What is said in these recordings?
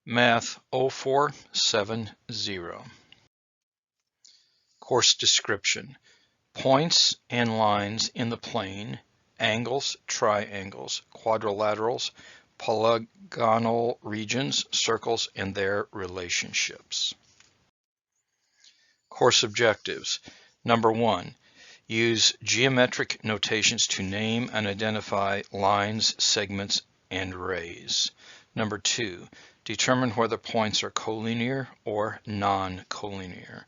Math 0470. Course description. Points and lines in the plane, angles, triangles, quadrilaterals, polygonal regions, circles, and their relationships. Course objectives. Number 1. Use geometric notations to name and identify lines, segments, and rays. Number 2. Determine whether points are collinear or non-collinear.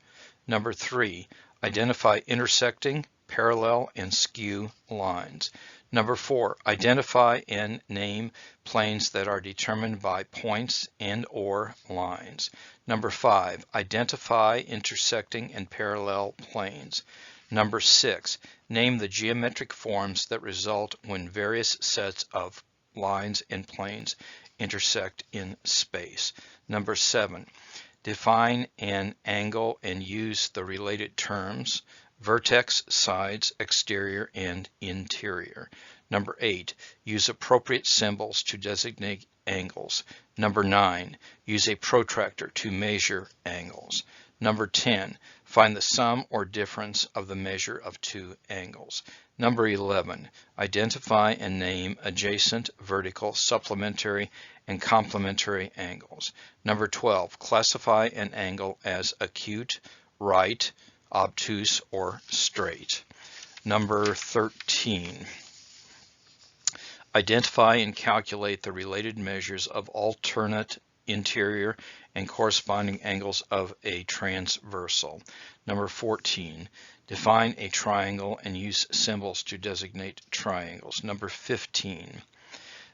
Number 3. Identify intersecting, parallel, and skew lines. Number 4. Identify and name planes that are determined by points and/or lines. Number 5. Identify intersecting and parallel planes. Number 6. Name the geometric forms that result when various sets of lines and planes intersect in space. Number 7. Define an angle and use the related terms: vertex, sides, exterior, and interior. Number 8. Use appropriate symbols to designate angles. Number 9. Use a protractor to measure angles. Number 10. Find the sum or difference of the measure of two angles. Number 11. Identify and name adjacent, vertical, supplementary, and complementary angles. Number 12. Classify an angle as acute, right, obtuse, or straight. Number 13. Identify and calculate the related measures of alternate, interior, and corresponding angles of a transversal. Number 14. Define a triangle and use symbols to designate triangles. Number 15.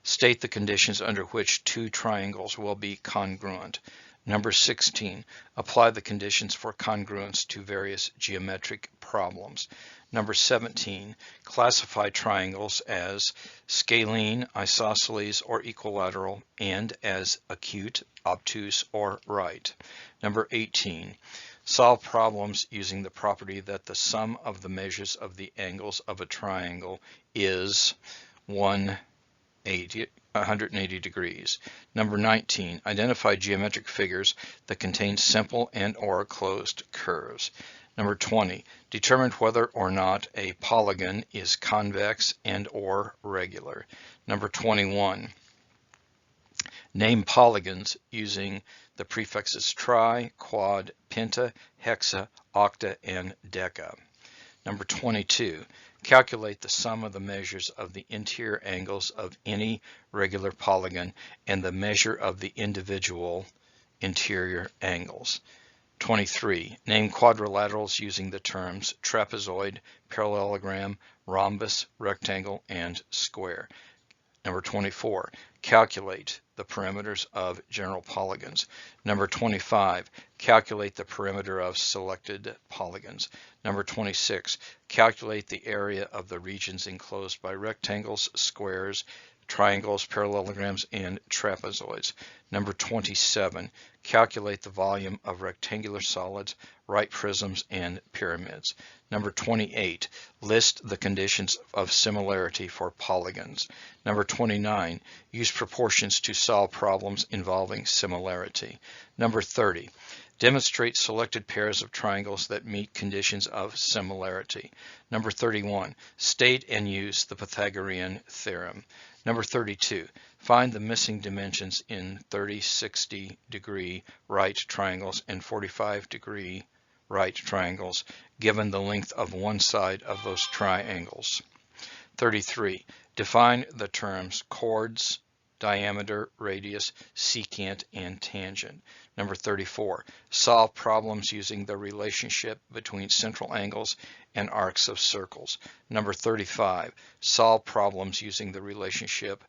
State the conditions under which two triangles will be congruent. Number 16. Apply the conditions for congruence to various geometric problems. Number 17. Classify triangles as scalene, isosceles, or equilateral, and as acute, obtuse, or right. Number 18. Solve problems using the property that the sum of the measures of the angles of a triangle is 180 degrees. Number 19. Identify geometric figures that contain simple and/or closed curves. Number 20. Determine whether or not a polygon is convex and/or regular. Number 21. Name polygons using the prefixes tri, quad, penta, hexa, octa, and deca. Number 22. Calculate the sum of the measures of the interior angles of any regular polygon and the measure of the individual interior angles. 23. Name quadrilaterals using the terms trapezoid, parallelogram, rhombus, rectangle, and square. Number 24. Calculate the perimeters of general polygons. Number 25. Calculate the perimeter of selected polygons. Number 26. Calculate the area of the regions enclosed by rectangles, squares, triangles, parallelograms, and trapezoids. Number 27. Calculate the volume of rectangular solids, right prisms, and pyramids. Number 28. List the conditions of similarity for polygons. Number 29. Use proportions to solve problems involving similarity. Number 30. Demonstrate selected pairs of triangles that meet conditions of similarity. Number 31. State and use the Pythagorean theorem. Number 32. Find the missing dimensions in 30, 60 degree right triangles and 45 degree right triangles given the length of one side of those triangles. 33. Define the terms chords, diameter, radius, secant, and tangent. Number 34. Solve problems using the relationship between central angles and arcs of circles. Number 35. Solve problems using the relationship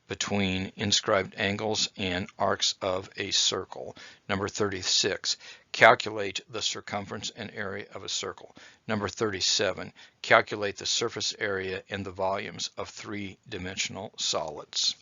between inscribed angles and arcs of a circle. Number 36. Calculate the circumference and area of a circle. Number 37. Calculate the surface area and the volumes of three-dimensional solids.